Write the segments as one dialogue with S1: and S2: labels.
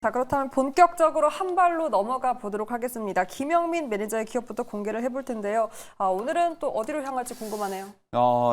S1: 자, 그렇다면 본격적으로 한 발로 넘어가 보도록 하겠습니다. 김영민 매니저의 기업부터 공개를 해볼 텐데요. 오늘은 또 어디로 향할지 궁금하네요.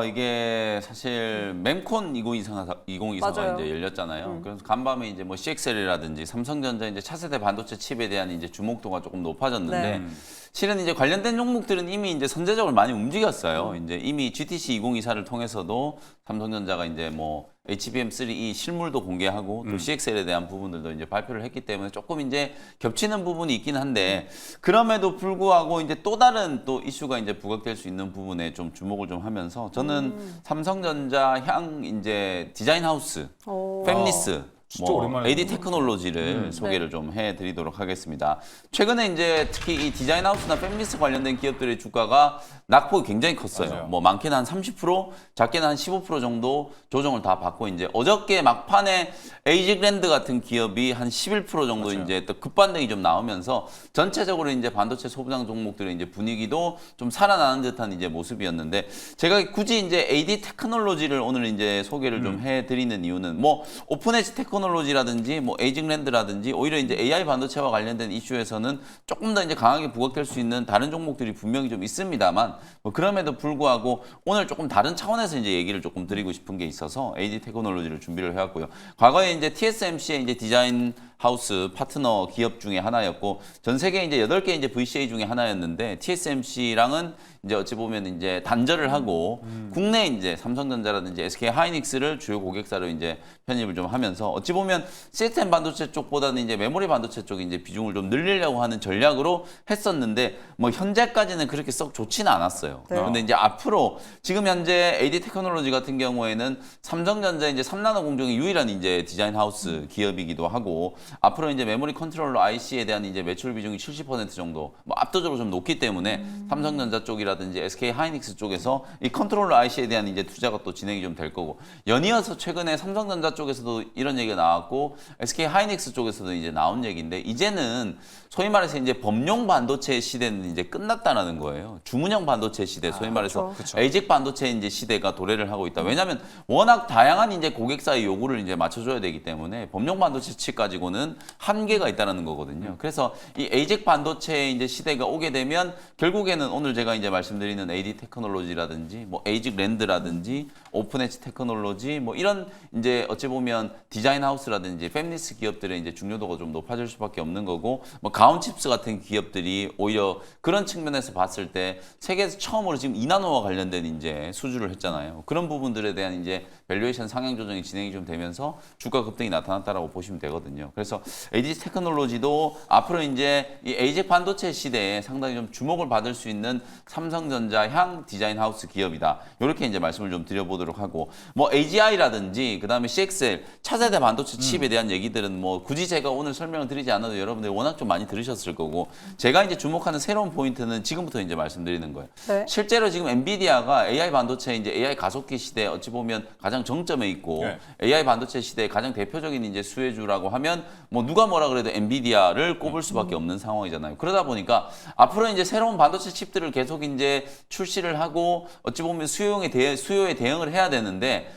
S2: 이게 사실 mem콘 2024가
S1: 맞아요.
S2: 이제 열렸잖아요. 그래서 간밤에 이제 뭐 CXL이라든지 삼성전자 이제 차세대 반도체 칩에 대한 이제 주목도가 조금 높아졌는데
S1: 네.
S2: 실은 이제 관련된 종목들은 이미 이제 선제적으로 많이 움직였어요. 이제 이미 GTC 2024를 통해서도 삼성전자가 이제 뭐 HBM3E 실물도 공개하고 또 CXL에 대한 부분들도 이제 발표를 했기 때문에 조금 이제 겹치는 부분이 있긴 한데 그럼에도 불구하고 이제 또 다른 또 이슈가 이제 부각될 수 있는 부분에 좀 주목을 좀 하면서 저는 삼성전자 향 이제 디자인 하우스
S1: 오.
S2: 팹리스
S3: 진짜 오랜만에
S2: AD 테크놀로지를 소개를 좀 해드리도록 하겠습니다. 최근에 이제 특히 이 디자인 하우스나 팹리스 관련된 기업들의 주가가 낙폭이 굉장히 컸어요.
S3: 맞아요.
S2: 뭐 많게는 한 30%, 작게는 한 15% 정도 조정을 다 받고 이제 어저께 막판에 에이직랜드 같은 기업이 한 11% 정도
S3: 맞아요.
S2: 이제 또 급반등이 좀 나오면서 전체적으로 이제 반도체 소부장 종목들의 이제 분위기도 좀 살아나는 듯한 이제 모습이었는데 제가 굳이 이제 AD 테크놀로지를 오늘 이제 소개를 좀 해드리는 이유는 뭐 오픈에지 테크놀로지라든지 뭐 에이직랜드라든지 오히려 이제 AI 반도체와 관련된 이슈에서는 조금 더 이제 강하게 부각될 수 있는 다른 종목들이 분명히 좀 있습니다만 뭐 그럼에도 불구하고 오늘 조금 다른 차원에서 이제 얘기를 조금 드리고 싶은 게 있어서 AD 테크놀로지를 준비를 해왔고요. 과거에 이제 TSMC의 이제 디자인 하우스 파트너 기업 중에 하나였고 전 세계 이제 8개 이제 VCA 중에 하나였는데 TSMC랑은 이제 어찌 보면 이제 단절을 하고 국내 이제 삼성전자라든지 SK 하이닉스를 주요 고객사로 이제 편입을 좀 하면서 어찌 보면 시스템 반도체 쪽보다는 이제 메모리 반도체 쪽에 이제 비중을 좀 늘리려고 하는 전략으로 했었는데 뭐 현재까지는 그렇게 썩 좋지는 않았어요.
S1: 네.
S2: 근데 이제 앞으로 지금 현재 AD 테크놀로지 같은 경우에는 삼성전자 이제 3나노 공정의 유일한 이제 디자인 하우스 기업이기도 하고 앞으로 이제 메모리 컨트롤러 IC에 대한 이제 매출 비중이 70% 정도 뭐 압도적으로 좀 높기 때문에 삼성전자 쪽이라든지 SK 하이닉스 쪽에서 이 컨트롤러 IC에 대한 이제 투자가 또 진행이 좀 될 거고 연이어서 최근에 삼성전자 쪽에서도 이런 얘기가 나왔고 SK 하이닉스 쪽에서도 이제 나온 얘기인데 이제는 소위 말해서 이제 범용 반도체 시대는 이제 끝났다라는 거예요. 주문형 반도체 시대, 소위 말해서
S3: 그렇죠.
S2: 에이직 반도체 이제 시대가 도래를 하고 있다. 왜냐하면 워낙 다양한 이제 고객사의 요구를 이제 맞춰줘야 되기 때문에 범용 반도체 칩 가지고는 한계가 있다는 거거든요. 그래서 이 에이직 반도체의 이제 시대가 오게 되면 결국에는 오늘 제가 이제 말씀드리는 AD 테크놀로지라든지 뭐 에이직 랜드라든지 오픈 엣지 테크놀로지 뭐 이런 이제 어찌 보면 디자인 하우스라든지 팹리스 기업들의 이제 중요도가 좀 높아질 수밖에 없는 거고 뭐 가온칩스 같은 기업들이 오히려 그런 측면에서 봤을 때 세계에서 처음으로 지금 2나노와 관련된 이제 수주를 했잖아요. 그런 부분들에 대한 이제 밸류에이션 상향 조정이 진행이 좀 되면서 주가 급등이 나타났다라고 보시면 되거든요. 그래서 AD 테크놀로지도 앞으로 이제 이 에이직 반도체 시대에 상당히 좀 주목을 받을 수 있는 삼성전자 향 디자인 하우스 기업이다. 이렇게 이제 말씀을 좀 드려보도록 하고 뭐 AGI라든지 그다음에 CXL 차세대 반도체 칩에 대한 얘기들은 뭐 굳이 제가 오늘 설명을 드리지 않아도 여러분들이 워낙 좀 많이 들으셨을 거고 제가 이제 주목하는 새로운 포인트는 지금부터 이제 말씀드리는 거예요.
S1: 네.
S2: 실제로 지금 엔비디아가 AI 반도체 이제 AI 가속기 시대에 어찌 보면 가장 정점에 있고
S3: 네.
S2: AI 반도체 시대의 가장 대표적인 이제 수혜주라고 하면 뭐 누가 뭐라 그래도 엔비디아를 꼽을 수밖에 없는 상황이잖아요. 그러다 보니까 앞으로 이제 새로운 반도체 칩들을 계속 이제 출시를 하고 어찌 보면 수요에 대응을 해야 되는데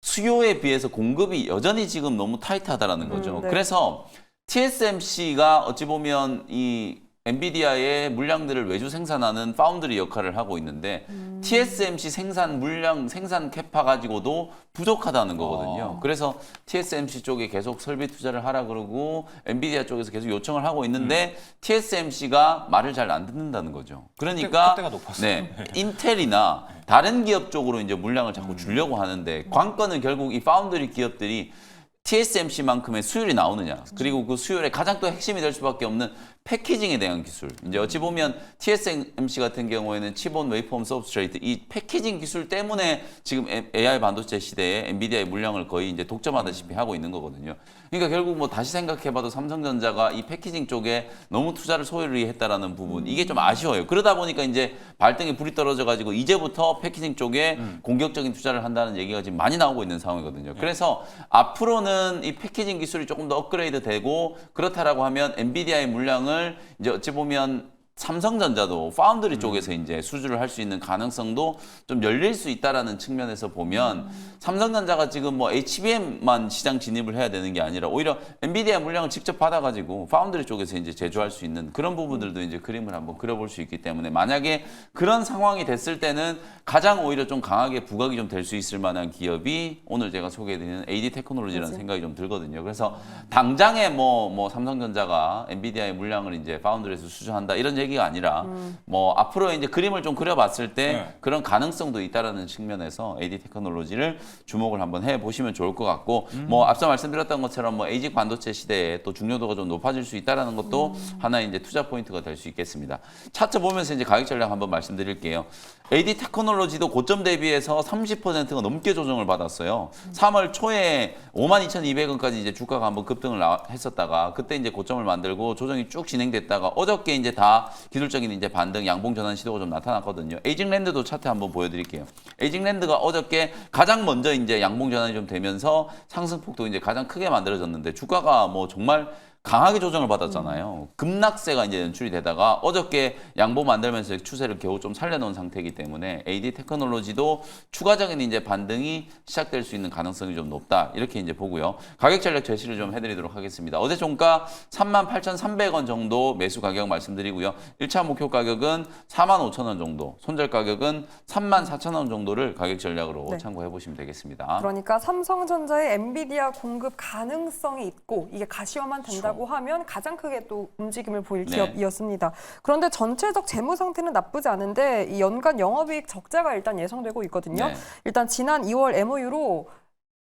S2: 수요에 비해서 공급이 여전히 지금 너무 타이트하다라는 거죠.
S1: 네.
S2: 그래서 TSMC가 어찌 보면 이 엔비디아의 물량들을 외주 생산하는 파운드리 역할을 하고 있는데 TSMC 생산 물량, 생산 캐파 가지고도 부족하다는 거거든요. 그래서 TSMC 쪽에 계속 설비 투자를 하라 그러고 엔비디아 쪽에서 계속 요청을 하고 있는데 TSMC가 말을 잘 안 듣는다는 거죠. 그러니까
S3: 콧대가 높았어요.
S2: 네, 인텔이나 다른 기업 쪽으로 이제 물량을 자꾸 주려고 하는데 관건은 결국 이 파운드리 기업들이 TSMC만큼의 수율이 나오느냐 그리고 그 수율의 가장 또 핵심이 될 수밖에 없는 패키징에 대한 기술. 이제 어찌 보면 TSMC 같은 경우에는 칩온 웨이폼 서브스트레이트 이 패키징 기술 때문에 지금 AI 반도체 시대에 엔비디아의 물량을 거의 이제 독점하다시피 하고 있는 거거든요. 그러니까 결국 뭐 다시 생각해봐도 삼성전자가 이 패키징 쪽에 너무 투자를 소홀히 했다라는 부분 이게 좀 아쉬워요. 그러다 보니까 이제 발등에 불이 떨어져 가지고 이제부터 패키징 쪽에 공격적인 투자를 한다는 얘기가 지금 많이 나오고 있는 상황이거든요. 그래서 앞으로는 이 패키징 기술이 조금 더 업그레이드 되고 그렇다라고 하면 엔비디아의 물량을 이제 어찌 보면 삼성전자도 파운드리 쪽에서 이제 수주를 할 수 있는 가능성도 좀 열릴 수 있다라는 측면에서 보면 삼성전자가 지금 뭐 HBM만 시장 진입을 해야 되는 게 아니라 오히려 엔비디아 물량을 직접 받아가지고 파운드리 쪽에서 이제 제조할 수 있는 그런 부분들도 이제 그림을 한번 그려볼 수 있기 때문에 만약에 그런 상황이 됐을 때는 가장 오히려 좀 강하게 부각이 좀 될 수 있을 만한 기업이 오늘 제가 소개해드리는 AD 테크놀로지라는 생각이 좀 들거든요. 그래서 당장에 뭐 삼성전자가 엔비디아의 물량을 이제 파운드리에서 수주한다 이런 얘기가 아니라 뭐 앞으로 이제 그림을 좀 그려봤을 때
S3: 네.
S2: 그런 가능성도 있다라는 측면에서 AD 테크놀로지를 주목을 한번 해보시면 좋을 것 같고 뭐 앞서 말씀드렸던 것처럼 뭐 에이직 반도체 시대에 또 중요도가 좀 높아질 수 있다라는 것도 하나의 이제 투자 포인트가 될 수 있겠습니다. 차트 보면서 이제 가격 전략 한번 말씀드릴게요. AD 테크놀로지도 고점 대비해서 30%가 넘게 조정을 받았어요. 3월 초에 52,200원까지 이제 주가가 한번 급등을 했었다가 그때 이제 고점을 만들고 조정이 쭉 진행됐다가 어저께 이제 다 기술적인 이제 반등 양봉 전환 시도가 좀 나타났거든요. 에이징랜드도 차트 한번 보여드릴게요. 에이징랜드가 어저께 가장 먼저 이제 양봉 전환이 좀 되면서 상승폭도 이제 가장 크게 만들어졌는데 주가가 뭐 정말 강하게 조정을 받았잖아요. 급락세가 이제 연출이 되다가 어저께 양보 만들면서 추세를 겨우 좀 살려놓은 상태이기 때문에 AD 테크놀로지도 추가적인 이제 반등이 시작될 수 있는 가능성이 좀 높다. 이렇게 이제 보고요. 가격 전략 제시를 좀 해드리도록 하겠습니다. 어제 종가 38,300원 정도 매수 가격 말씀드리고요. 1차 목표 가격은 45,000원 정도, 손절 가격은 34,000원 정도를 가격 전략으로
S1: 네.
S2: 참고해 보시면 되겠습니다.
S1: 그러니까 삼성전자의 엔비디아 공급 가능성이 있고 이게 가시화만 된다고 하면 가장 크게 또 움직임을 보일
S2: 네.
S1: 기업이었습니다. 그런데 전체적 재무 상태는 나쁘지 않은데 이 연간 영업이익 적자가 일단 예상되고 있거든요.
S2: 네.
S1: 일단 지난 2월 MOU로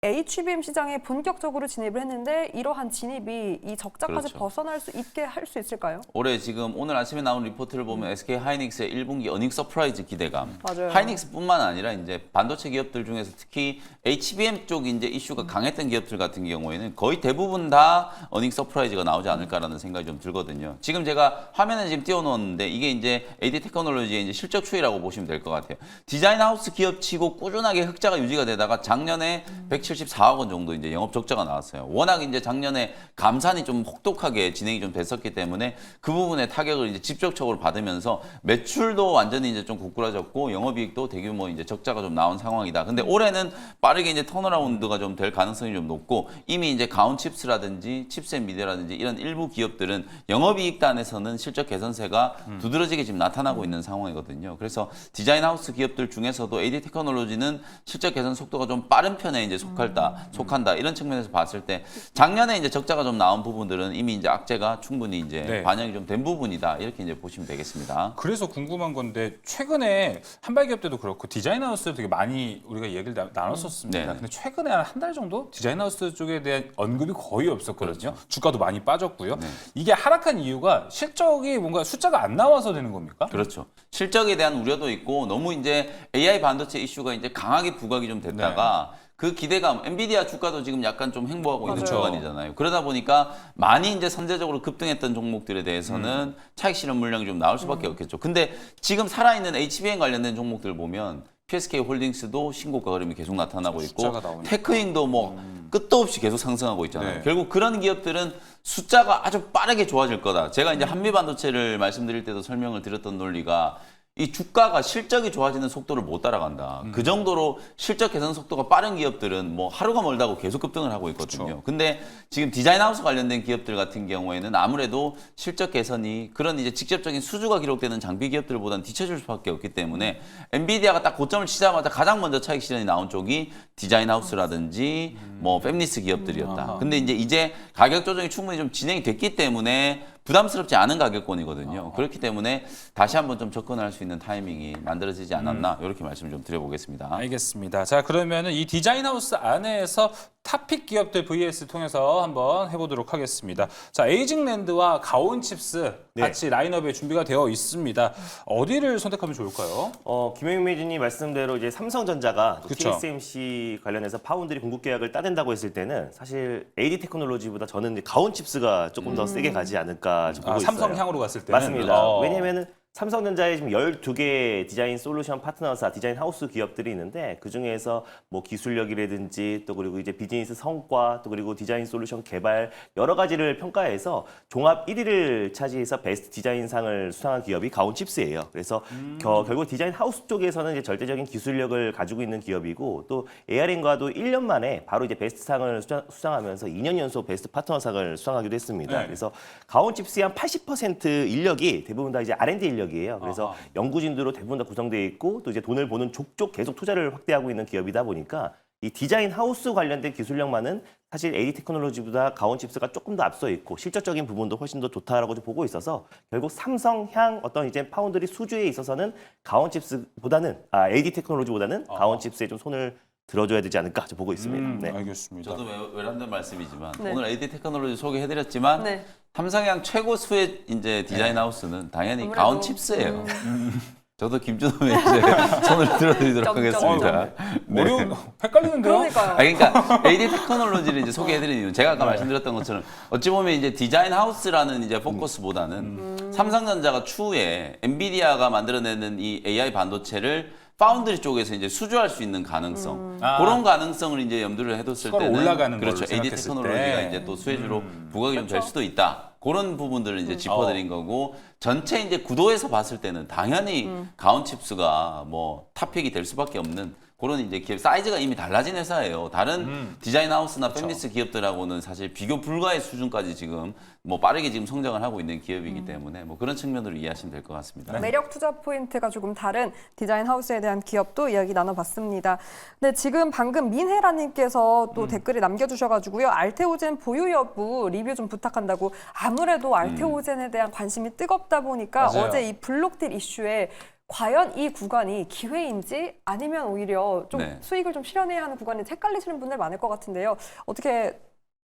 S1: HBM 시장에 본격적으로 진입을 했는데 이러한 진입이 이 적자까지
S2: 그렇죠.
S1: 벗어날 수 있게 할 수 있을까요?
S2: 올해 지금 오늘 아침에 나온 리포트를 보면 SK 하이닉스의 1분기 어닝 서프라이즈 기대감.
S1: 맞아요.
S2: 하이닉스뿐만 아니라 이제 반도체 기업들 중에서 특히 HBM 쪽 이제 이슈가 강했던 기업들 같은 경우에는 거의 대부분 다 어닝 서프라이즈가 나오지 않을까라는 생각이 좀 들거든요. 지금 제가 화면에 지금 띄워놓았는데 이게 이제 AD 테크놀로지의 이제 실적 추이라고 보시면 될 것 같아요. 디자인 하우스 기업치고 꾸준하게 흑자가 유지가 되다가 작년에 174억 원 정도 이제 영업 적자가 나왔어요. 워낙 이제 작년에 감산이 좀 혹독하게 진행이 좀 됐었기 때문에 그 부분에 타격을 이제 직접적으로 받으면서 매출도 완전히 이제 좀 구꾸라졌고 영업이익도 대규모 이제 적자가 좀 나온 상황이다. 근데 올해는 빠르게 이제 턴어라운드가 좀 될 가능성이 좀 높고 이미 이제 가온칩스라든지 칩셋 미디어라든지 이런 일부 기업들은 영업이익 단에서는 실적 개선세가 두드러지게 지금 나타나고 있는 상황이거든요. 그래서 디자인 하우스 기업들 중에서도 AD 테크놀로지는 실적 개선 속도가 좀 빠른 편에 이제 속한다 이런 측면에서 봤을 때 작년에 이제 적자가 좀 나온 부분들은 이미 이제 악재가 충분히 이제
S3: 네.
S2: 반영이 좀 된 부분이다 이렇게 이제 보시면 되겠습니다.
S3: 그래서 궁금한 건데 최근에 한발기업 때도 그렇고 디자인하우스 되게 많이 우리가 얘기를 나눴었습니다.
S2: 네.
S3: 근데 최근에 한 달 정도 디자인하우스 쪽에 대한 언급이 거의 없었거든요. 주가도 많이 빠졌고요.
S2: 네.
S3: 이게 하락한 이유가 실적이 뭔가 숫자가 안 나와서 되는 겁니까?
S2: 그렇죠. 실적에 대한 우려도 있고 너무 이제 AI 반도체 이슈가 이제 강하게 부각이 좀 됐다가 그 기대감, 엔비디아 주가도 지금 약간 좀 횡보하고 있는
S3: 맞아요.
S2: 구간이잖아요. 그러다 보니까 많이 이제 선제적으로 급등했던 종목들에 대해서는 차익 실현 물량이 좀 나올 수밖에 없겠죠. 근데 지금 살아있는 HBM 관련된 종목들 보면 PSK 홀딩스도 신고가 흐름이 계속 나타나고 있고
S3: 숫자가 나오니까.
S2: 테크잉도 뭐 끝도 없이 계속 상승하고 있잖아요.
S3: 네.
S2: 결국 그런 기업들은 숫자가 아주 빠르게 좋아질 거다. 제가 이제 한미 반도체를 말씀드릴 때도 설명을 드렸던 논리가 이 주가가 실적이 좋아지는 속도를 못 따라간다. 그 정도로 실적 개선 속도가 빠른 기업들은 뭐 하루가 멀다고 계속 급등을 하고 있거든요.
S3: 그렇죠.
S2: 근데 지금 디자인 하우스 관련된 기업들 같은 경우에는 아무래도 실적 개선이 그런 이제 직접적인 수주가 기록되는 장비 기업들보다는 뒤처질 수밖에 없기 때문에 엔비디아가 딱 고점을 치자마자 가장 먼저 차익 실현이 나온 쪽이 디자인 하우스라든지 뭐 팹리스 기업들이었다.
S3: 아하.
S2: 근데 이제 가격 조정이 충분히 좀 진행이 됐기 때문에 부담스럽지 않은 가격권이거든요. 그렇기 때문에 다시 한번 좀 접근할 수 있는 타이밍이 만들어지지 않았나 이렇게 말씀을 좀 드려보겠습니다.
S3: 알겠습니다. 자, 그러면은 이 디자인하우스 안에서 탑픽 기업들 VS 통해서 한번 해보도록 하겠습니다. 자, 에이징랜드와 가온칩스 같이 라인업에 준비가 되어 있습니다. 어디를 선택하면 좋을까요?
S4: 김영민 매니저님 말씀대로 이제 삼성전자가 또
S3: 그쵸.
S4: TSMC 관련해서 파운드리 공급 계약을 따낸다고 했을 때는 사실 AD 테크놀로지보다 저는 이제 가온칩스가 조금 더 세게 가지 않을까 좀 보고 있어요.
S3: 삼성향으로 갔을 때는
S4: 맞습니다.
S3: 어.
S4: 왜냐면은 삼성전자에 지금 12개 디자인 솔루션 파트너사, 디자인 하우스 기업들이 있는데 그 중에서 뭐 기술력이라든지 또 그리고 이제 비즈니스 성과 또 그리고 디자인 솔루션 개발 여러 가지를 평가해서 종합 1위를 차지해서 베스트 디자인상을 수상한 기업이 가온칩스예요. 그래서 결국 디자인 하우스 쪽에서는 이제 절대적인 기술력을 가지고 있는 기업이고 또 ARM과도 1년 만에 바로 이제 베스트상을 수상하면서 2년 연속 베스트 파트너상을 수상하기도 했습니다.
S3: 네.
S4: 그래서 가온칩스의 한 80% 인력이 대부분 다 이제 R&D 인력이에요. 그래서 연구진들로 대부분 다 구성되어 있고 또 이제 돈을 보는 족족 계속 투자를 확대하고 있는 기업이다 보니까 이 디자인 하우스 관련된 기술력만은 사실 AD 테크놀로지보다 가온칩스가 조금 더 앞서 있고 실질적인 부분도 훨씬 더 좋다라고 좀 보고 있어서 결국 삼성 향 어떤 이제 파운드리 수주에 있어서는 가온칩스보다는 AD 테크놀로지보다는 가온칩스에 좀 손을 들어줘야 되지 않을까 좀 보고 있습니다. 네.
S3: 알겠습니다.
S2: 저도 외람된 말씀이지만
S1: 네.
S2: 오늘 AD 테크놀로지 소개해드렸지만
S1: 네.
S2: 삼성향 최고 수혜 이제 디자인 하우스는 당연히
S1: 아무래도,
S2: 가온칩스예요. 저도 김준호 매니저의 손을 들어드리도록
S1: 점점.
S2: 하겠습니다. 네.
S3: 어려운 헷갈리는데요?
S1: 그러니까요.
S2: 그러니까 AD 테크놀로지를 이제 소개해드리는 이유는 제가 아까 말씀드렸던 것처럼 어찌 보면 이제 디자인 하우스라는 이제 포커스보다는 삼성전자가 추후에 엔비디아가 만들어내는 이 AI 반도체를 파운드리 쪽에서 이제 수주할 수 있는 가능성 그런 가능성을 이제 염두를 해뒀을
S3: 수가로
S2: 때는
S3: 올라가는
S2: 그렇죠.
S3: 걸로
S2: AD
S3: 생각했을
S2: 테크놀로지가
S3: 때.
S2: 이제 또 수혜주로 부각이 좀 될 수도 있다. 그런 부분들을 이제 짚어드린 거고 전체 이제 구도에서 봤을 때는 당연히 가온칩스가 뭐 탑픽이 될 수밖에 없는 그런 이제 기업 사이즈가 이미 달라진 회사예요. 다른 디자인 하우스나 팹리스 기업들하고는 사실 비교 불가의 수준까지 지금 뭐 빠르게 지금 성장을 하고 있는 기업이기 때문에 뭐 그런 측면으로 이해하시면 될 것 같습니다.
S1: 매력 투자 포인트가 조금 다른 디자인 하우스에 대한 기업도 이야기 나눠봤습니다. 근데 지금 방금 민혜라님께서 또 댓글을 남겨주셔가지고요. 알테오젠 보유 여부 리뷰 좀 부탁한다고 아무래도 알테오젠에 대한 관심이 뜨겁다 보니까
S3: 맞아요.
S1: 어제 이 블록딜 이슈에 과연 이 구간이 기회인지 아니면 오히려 좀
S2: 네.
S1: 수익을 좀 실현해야 하는 구간인지 헷갈리시는 분들 많을 것 같은데요. 어떻게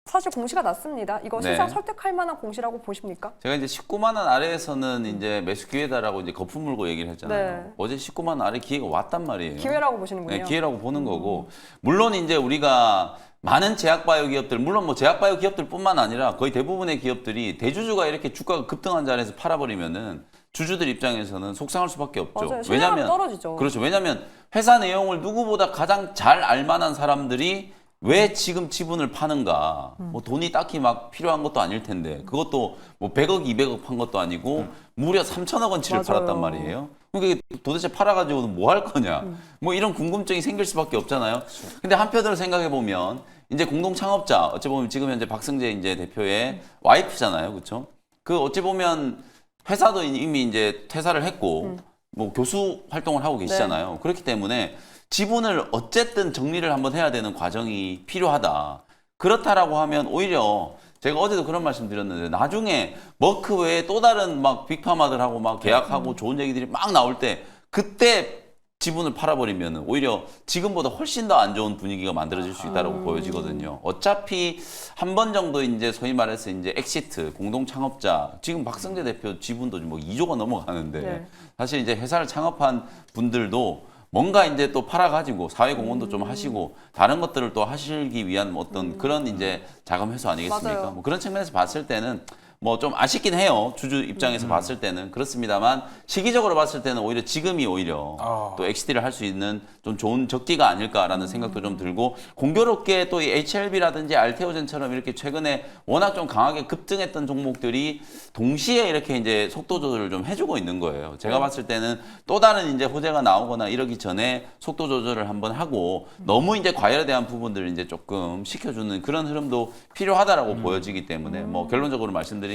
S1: 사실 공시가 났습니다. 이거
S2: 네.
S1: 시장 설득할 만한 공시라고 보십니까?
S2: 제가 이제 19만 원 아래에서는 이제 매수 기회다라고 이제 거품 물고 얘기를 했잖아요.
S1: 네.
S2: 어제 19만 원 아래 기회가 왔단 말이에요.
S1: 기회라고 보시는군요.
S2: 네, 기회라고 보는 거고 물론 이제 우리가 많은 제약바이오 기업들 물론 뭐 제약바이오 기업들뿐만 아니라 거의 대부분의 기업들이 대주주가 이렇게 주가가 급등한 자리에서 팔아버리면은 주주들 입장에서는 속상할 수밖에 없죠.
S1: 맞아요. 신뢰감이 떨어지죠.
S2: 그렇죠. 왜냐하면 회사 내용을 누구보다 가장 잘 알만한 사람들이 왜 지금 지분을 파는가? 뭐 돈이 딱히 막 필요한 것도 아닐 텐데 그것도 뭐 100억, 200억 판 것도 아니고 무려 3천억 원치를
S1: 맞아요.
S2: 팔았단 말이에요. 그러니까 이게 도대체 팔아가지고는 뭐 할 거냐? 뭐 이런 궁금증이 생길 수밖에 없잖아요. 근데 한편으로 생각해 보면 이제 공동 창업자 어찌 보면 지금 현재 박승재 이제 대표의 와이프잖아요, 그렇죠? 그 어찌 보면 회사도 이미 이제 퇴사를 했고 뭐 교수 활동을 하고 계시잖아요. 그렇기 때문에 지분을 어쨌든 정리를 한번 해야 되는 과정이 필요하다. 그렇다라고 하면 오히려 제가 어제도 그런 말씀 드렸는데 나중에 머크 외에 또 다른 막 빅파마들하고 막 계약하고 좋은 얘기들이 막 나올 때 그때 지분을 팔아버리면 오히려 지금보다 훨씬 더 안 좋은 분위기가 만들어질 수 있다고 보여지거든요. 어차피 한 번 정도 이제 소위 말해서 이제 엑시트, 공동 창업자, 지금 박승재 대표 지분도 뭐 2조가 넘어가는데
S1: 네.
S2: 사실 이제 회사를 창업한 분들도 뭔가 이제 또 팔아가지고 사회 공헌도 좀 하시고 다른 것들을 또 하시기 위한 어떤 그런 이제 자금 회수 아니겠습니까?
S1: 맞아요.
S2: 뭐 그런 측면에서 봤을 때는 뭐 좀 아쉽긴 해요. 주주 입장에서 봤을 때는 그렇습니다만 시기적으로 봤을 때는 오히려 지금이 오히려 또 엑시트를 할 수 있는 좀 좋은 적기가 아닐까라는 생각도 좀 들고 공교롭게 또 이 HLB라든지 알테오젠처럼 이렇게 최근에 워낙 좀 강하게 급등했던 종목들이 동시에 이렇게 이제 속도 조절을 좀 해주고 있는 거예요. 제가 봤을 때는 또 다른 이제 호재가 나오거나 이러기 전에 속도 조절을 한번 하고 너무 이제 과열에 대한 부분들을 이제 조금 시켜주는 그런 흐름도 필요하다라고 보여지기 때문에 뭐 결론적으로 말씀드리면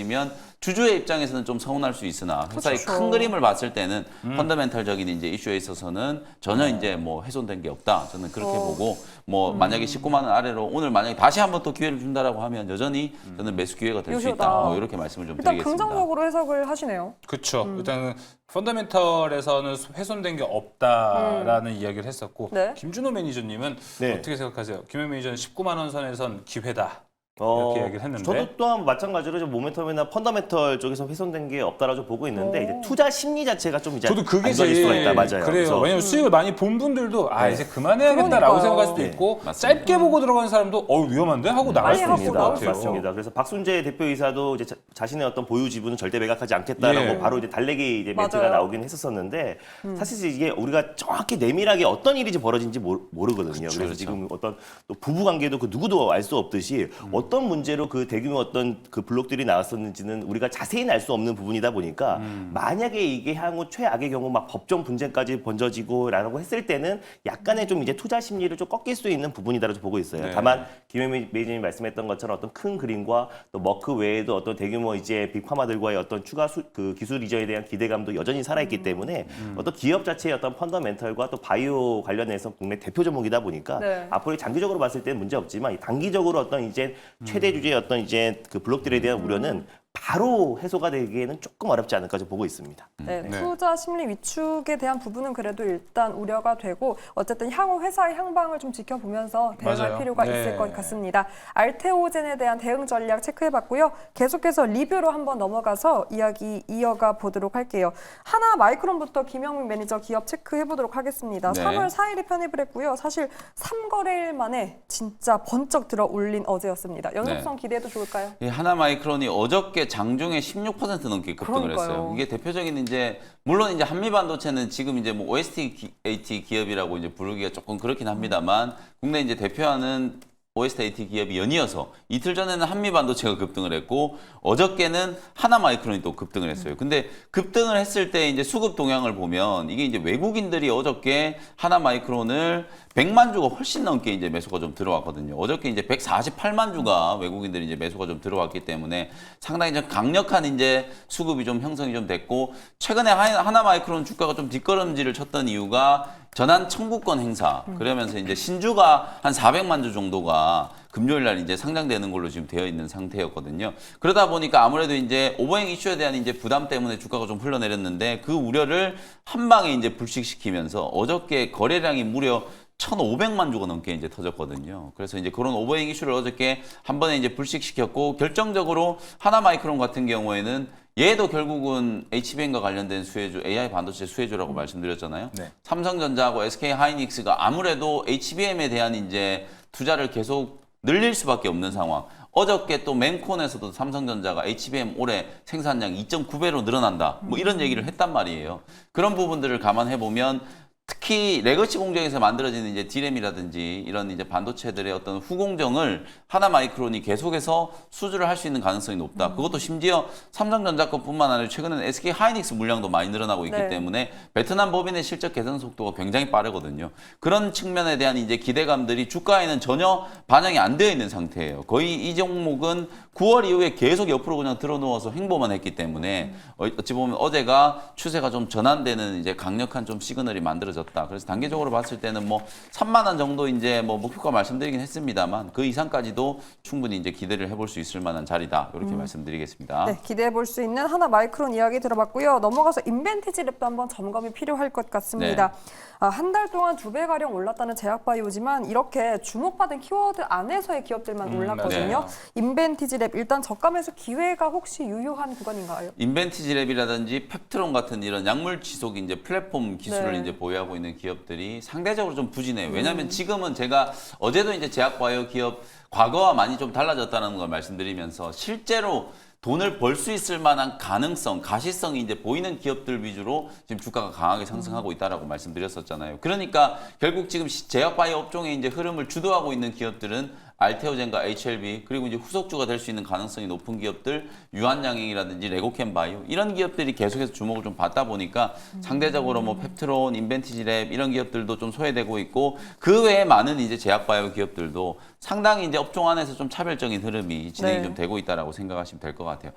S2: 주주의 입장에서는 좀 서운할 수 있으나 회사의
S1: 그렇죠.
S2: 큰 그림을 봤을 때는 펀더멘탈적인 이제 이슈에 있어서는 전혀 이제 뭐 훼손된 게 없다. 저는 그렇게 보고 뭐 만약에 19만 원 아래로 오늘 만약에 다시 한번 또 기회를 준다라고 하면 여전히 저는 매수 기회가 될 수
S1: 요소다.
S2: 있다. 뭐 이렇게 말씀을 좀
S1: 일단
S2: 드리겠습니다.
S1: 긍정적으로 해석을 하시네요.
S3: 그렇죠. 일단은 펀더멘털에서는 훼손된 게 없다라는 이야기를 했었고
S1: 네.
S3: 김준호 매니저님은
S4: 네.
S3: 어떻게 생각하세요? 김현 매니저는 19만 원 선에선 기회다. 이렇게 얘기를 했는데.
S4: 저도 또한 마찬가지로 좀 모멘텀이나 펀더멘털 쪽에서 훼손된 게 없다라고 보고 있는데
S1: 오.
S4: 이제 투자 심리 자체가 좀 이제
S3: 저도 그게
S4: 안 좋아질 수가 있다. 맞아요.
S3: 그래요.
S4: 그래서
S3: 왜냐면 수익을 많이 본 분들도 이제 그만해야겠다라고
S1: 그러니까요.
S3: 생각할 수도
S4: 네,
S3: 있고
S2: 맞습니다.
S3: 짧게 보고 들어가는 사람도 위험한데 하고 나갈
S1: 빨리
S3: 수도
S1: 하고
S3: 있을 것
S1: 나올
S3: 같아요.
S1: 수 있죠.
S4: 맞습니다. 그래서 박순재 대표이사도 이제 자신의 어떤 보유 지분은 절대 매각하지 않겠다라고
S3: 예.
S4: 바로 이제 달래기 이제 멘트가
S1: 맞아요.
S4: 나오긴 했었었는데 사실 이게 우리가 정확히 내밀하게 어떤 일이 벌어진지 모르거든요. 그래서
S2: 그렇죠.
S4: 지금 어떤 또 부부 관계도 그 누구도 알 수 없듯이 어떤 문제로 그 대규모 어떤 그 블록들이 나왔었는지는 우리가 자세히는 알 수 없는 부분이다 보니까 만약에 이게 향후 최악의 경우 막 법정 분쟁까지 번져지고라고 했을 때는 약간의 좀 이제 투자 심리를 좀 꺾일 수 있는 부분이다라고 보고 있어요.
S3: 네.
S4: 다만 김현미 매니저님이 말씀했던 것처럼 어떤 큰 그림과 또 머크 외에도 어떤 대규모 이제 빅파마들과의 어떤 추가 그 기술 이전에 대한 기대감도 여전히 살아있기 때문에 어떤 기업 자체의 어떤 펀더멘털과 또 바이오 관련해서 국내 대표 종목이다 보니까
S1: 네.
S4: 앞으로 장기적으로 봤을 때는 문제 없지만 단기적으로 어떤 이제 최대 주제의 어떤 이제 그 블록들에 대한 우려는 바로 해소가 되기에는 조금 어렵지 않을까 좀 보고 있습니다.
S1: 네,
S3: 네.
S1: 투자 심리 위축에 대한 부분은 그래도 일단 우려가 되고 어쨌든 향후 회사의 향방을 좀 지켜보면서 대응할
S3: 맞아요.
S1: 필요가
S3: 네.
S1: 있을 것 같습니다. 알테오젠에 대한 대응 전략 체크해봤고요. 계속해서 리뷰로 한번 넘어가서 이야기 이어가 보도록 할게요. 하나 마이크론부터 김영민 매니저 기업 체크해보도록 하겠습니다.
S2: 네.
S1: 3월 4일에 편입을 했고요. 사실 3거래일 만에 진짜 번쩍 들어 올린 어제였습니다. 연속성 기대해도 좋을까요?
S2: 이 하나마이크론이 어저께 장중에 16% 넘게 급등을
S1: 그러니까요.
S2: 했어요. 이게 대표적인 이제 물론 이제 한미반도체는 지금 이제 뭐 OST 기업이라고 이제 부르기가 조금 그렇긴 합니다만 국내 이제 대표하는 OST 기업이 연이어서 이틀 전에는 한미반도체가 급등을 했고 어저께는 하나마이크론이 또 급등을 했어요. 근데 급등을 했을 때 이제 수급 동향을 보면 이게 이제 외국인들이 어저께 하나마이크론을 100만 주가 훨씬 넘게 이제 매수가 좀 들어왔거든요. 어저께 이제 148만 주가 외국인들이 이제 매수가 좀 들어왔기 때문에 상당히 좀 강력한 이제 수급이 좀 형성이 좀 됐고 최근에 하나마이크론 주가가 좀 뒷걸음질을 쳤던 이유가 전환 청구권 행사 그러면서 이제 신주가 한 400만 주 정도가 금요일 날 이제 상장되는 걸로 지금 되어 있는 상태였거든요. 그러다 보니까 아무래도 이제 오버행 이슈에 대한 이제 부담 때문에 주가가 좀 흘러내렸는데 그 우려를 한 방에 이제 불식시키면서 어저께 거래량이 무려 1,500만 주가 넘게 이제 터졌거든요. 그래서 이제 그런 오버행 이슈를 어저께 한 번에 이제 불식시켰고 결정적으로 하나마이크론 같은 경우에는 얘도 결국은 HBM과 관련된 수혜주, AI 반도체 수혜주라고 말씀드렸잖아요.
S3: 네.
S2: 삼성전자하고 SK 하이닉스가 아무래도 HBM에 대한 이제 투자를 계속 늘릴 수밖에 없는 상황. 어저께 또 맹콘에서도 삼성전자가 HBM 올해 생산량 2.9배로 늘어난다. 뭐 이런 얘기를 했단 말이에요. 그런 부분들을 감안해 보면 특히 레거시 공정에서 만들어지는 이제 D램이라든지 이런 이제 반도체들의 어떤 후공정을 하나마이크론이 계속해서 수주를 할 수 있는 가능성이 높다. 그것도 심지어 삼성전자 것뿐만 아니라 최근에는 SK 하이닉스 물량도 많이 늘어나고 있기
S1: 네.
S2: 때문에 베트남 법인의 실적 개선 속도가 굉장히 빠르거든요. 그런 측면에 대한 이제 기대감들이 주가에는 전혀 반영이 안 되어 있는 상태예요. 거의 이 종목은 9월 이후에 계속 옆으로 그냥 들어누워서 횡보만 했기 때문에 어찌 보면 어제가 추세가 좀 전환되는 이제 강력한 좀 시그널이 만들어졌다. 그래서 단기적으로 봤을 때는 뭐 3만 원 정도 이제 뭐 목표가 말씀드리긴 했습니다만 그 이상까지도 충분히 이제 기대를 해볼 수 있을 만한 자리다. 이렇게 말씀드리겠습니다.
S1: 네, 기대해 볼 수 있는 하나 마이크론 이야기 들어봤고요. 넘어가서 인벤티지 랩도 한번 점검이 필요할 것 같습니다. 한 달 동안 2배 가량 올랐다는 제약바이오지만 이렇게 주목받은 키워드 안에서의 기업들만 올랐거든요.
S3: 맞아요.
S1: 인벤티지 랩 일단 저가 매수 기회가 혹시 유효한 구간인가요?
S2: 인벤티지랩이라든지 펩트론 같은 이런 약물 지속 이제 플랫폼 기술을
S1: 네.
S2: 이제 보유하고 있는 기업들이 상대적으로 좀 부진해요. 왜냐하면 지금은 제가 어제도 이제 제약바이오 기업 과거와 많이 좀 달라졌다는 걸 말씀드리면서 실제로 돈을 벌 수 있을 만한 가능성, 가시성이 이제 보이는 기업들 위주로 지금 주가가 강하게 상승하고 있다라고 말씀드렸었잖아요. 그러니까 결국 지금 제약바이오 업종의 이제 흐름을 주도하고 있는 기업들은 알테오젠과 HLB 그리고 이제 후속주가 될 수 있는 가능성이 높은 기업들 유한양행이라든지 레고캠바이오 이런 기업들이 계속해서 주목을 좀 받다 보니까 상대적으로 뭐 펩트론, 인벤티지랩 이런 기업들도 좀 소외되고 있고 그 외에 많은 이제 제약바이오 기업들도 상당히 이제 업종 안에서 좀 차별적인 흐름이 진행이
S1: 네.
S2: 좀 되고 있다라고 생각하시면 될 것 같아요.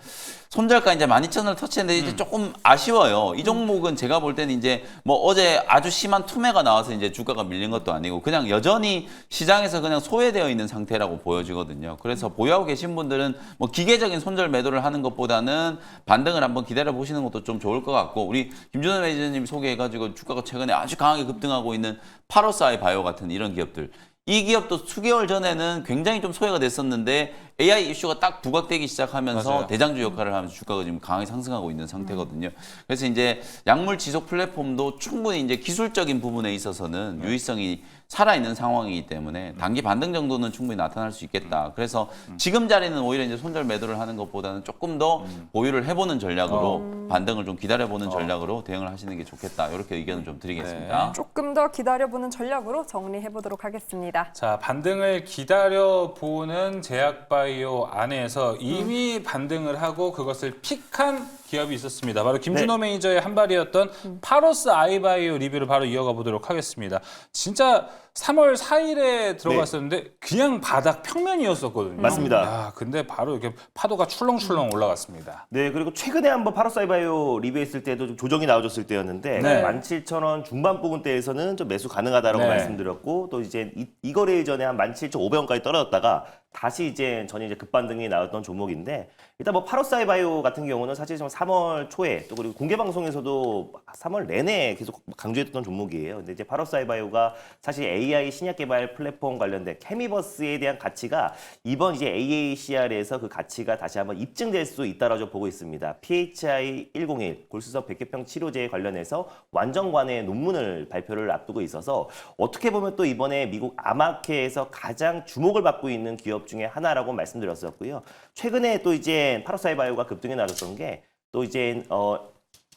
S2: 손절가 이제 12,000원을 터치했는데 이제 조금 아쉬워요. 이 종목은 제가 볼 때는 이제 뭐 어제 아주 심한 투매가 나와서 이제 주가가 밀린 것도 아니고 그냥 여전히 시장에서 그냥 소외되어 있는 상태라고 보여지거든요. 그래서 보유하고 계신 분들은 뭐 기계적인 손절 매도를 하는 것보다는 반등을 한번 기다려 보시는 것도 좀 좋을 것 같고 우리 김준호 매니저님이 소개해가지고 주가가 최근에 아주 강하게 급등하고 있는 파로사이 바이오 같은 이런 기업들 이 기업도 수개월 전에는 굉장히 좀 소외가 됐었는데 AI 이슈가 딱 부각되기 시작하면서
S3: 맞아요.
S2: 대장주 역할을 하면서 주가가 지금 강하게 상승하고 있는 상태거든요. 그래서 이제 약물 지속 플랫폼도 충분히 이제 기술적인 부분에 있어서는 유의성이 살아있는 상황이기 때문에 단기 반등 정도는 충분히 나타날 수 있겠다. 그래서 지금 자리는 오히려 이제 손절 매도를 하는 것보다는 조금 더 보유를 해보는 전략으로 반등을 좀 기다려보는 전략으로 대응을 하시는 게 좋겠다. 이렇게 의견을 좀 드리겠습니다.
S1: 조금 더 기다려보는 전략으로 정리해 보도록 하겠습니다.
S3: 자, 반등을 기다려보는 제약바이오 안에서 이미 반등을 하고 그것을 픽한 기업이 있었습니다. 바로 김준호 매니저의 한 발이었던 파로스 아이바이오 리뷰를 바로 이어가 보도록 하겠습니다. 진짜 3월 4일에 들어갔었는데 그냥 바닥 평면이었었거든요.
S4: 맞습니다.
S3: 아, 근데 바로 이렇게 파도가 출렁출렁 올라갔습니다.
S4: 네, 그리고 최근에 한번 파로사이바이오 리뷰했을 때도 좀 조정이 나와줬을 때였는데
S3: 네.
S4: 17,000원 중반 부분대에서는 좀 매수 가능하다라고
S3: 네.
S4: 말씀드렸고 또 이제 이 거래 이전에 한 17,500원까지 떨어졌다가 다시 이제 전이 이제 급반등이 나왔던 종목인데 일단 뭐 파로사이바이오 같은 경우는 사실 좀 3월 초에 또 그리고 공개 방송에서도 3월 내내 계속 강조했던 종목이에요. 근데 이제 파로사이바이오가 사실 AI 신약 개발 플랫폼 관련된 케미버스에 대한 가치가 이번 이제 AACR에서 그 가치가 다시 한번 입증될 수 있다라고 보고 있습니다. PHI 101 골수성 백혈병 치료제에 관련해서 완전관의 논문을 발표를 앞두고 있어서 어떻게 보면 또 이번에 미국 아마케에서 가장 주목을 받고 있는 기업 중에 하나라고 말씀드렸었고요. 최근에 또 이제 파로사이바이오가 급등에 나섰던 게 또 이제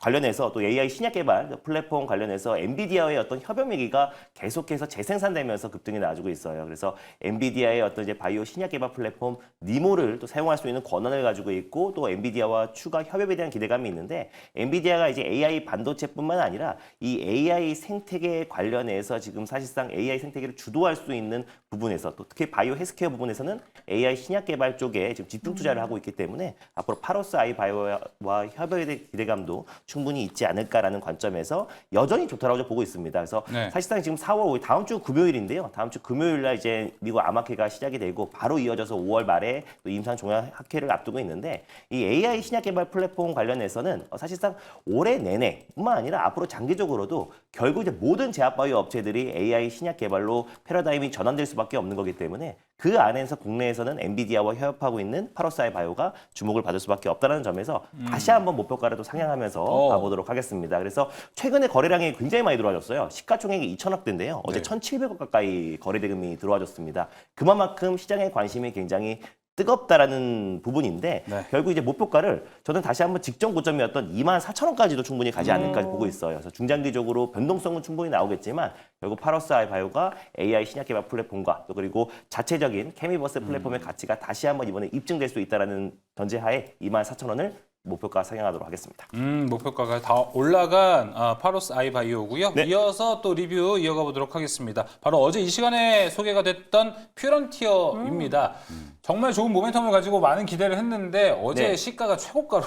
S4: 관련해서 또 AI 신약 개발 플랫폼 관련해서 엔비디아의 어떤 협업 얘기가 계속해서 재생산되면서 급등이 나와주고 있어요. 그래서 엔비디아의 어떤 이제 바이오 신약 개발 플랫폼 니모를 또 사용할 수 있는 권한을 가지고 있고 또 엔비디아와 추가 협업에 대한 기대감이 있는데 엔비디아가 이제 AI 반도체뿐만 아니라 이 AI 생태계 관련해서 지금 사실상 AI 생태계를 주도할 수 있는 부분에서 또 특히 바이오 헬스케어 부분에서는 AI 신약 개발 쪽에 지금 집중 투자를 하고 있기 때문에 앞으로 파로스 아이 바이오와 협업에 대한 기대감도 충분히 있지 않을까라는 관점에서 여전히 좋다라고 보고 있습니다. 그래서
S3: 네.
S4: 사실상 지금 4월 5일 다음 주 금요일인데요. 다음 주 금요일 날 이제 미국 아마케가 시작이 되고 바로 이어져서 5월 말에 또 임상 종합학회를 앞두고 있는데 이 AI 신약 개발 플랫폼 관련해서는 사실상 올해 내내뿐만 아니라 앞으로 장기적으로도 결국 이제 모든 제약바이오 업체들이 AI 신약 개발로 패러다임이 전환될 수밖에 없는 거기 때문에 그 안에서 국내에서는 엔비디아와 협업하고 있는 파로사이 바이오가 주목을 받을 수밖에 없다는 점에서 다시 한번 목표가를 또 상향하면서 봐보도록 하겠습니다. 그래서 최근에 거래량이 굉장히 많이 들어와줬어요. 시가총액이 2,000억대인데요. 어제 1,700억 가까이 거래대금이 들어와줬습니다. 그만큼 시장의 관심이 굉장히 뜨겁다라는 부분인데
S3: 네.
S4: 결국 이제 목표가를 저는 다시 한번 직전 고점이었던 24,000원까지도 충분히 가지 않을까 보고 있어요. 그래서 중장기적으로 변동성은 충분히 나오겠지만 결국 파로스 아이 바이오가 AI 신약 개발 플랫폼과 또 그리고 자체적인 케미버스 플랫폼의 가치가 다시 한번 이번에 입증될 수 있다라는 전제하에 24,000원을 목표가 상향하도록 하겠습니다.
S3: 목표가가 다 올라간 파로스 아이바이오고요.
S4: 네.
S3: 이어서 또 리뷰 이어가 보도록 하겠습니다. 바로 어제 이 시간에 소개가 됐던 퓨런티어입니다. 정말 좋은 모멘텀을 가지고 많은 기대를 했는데 어제
S4: 네.
S3: 시가가 최고가로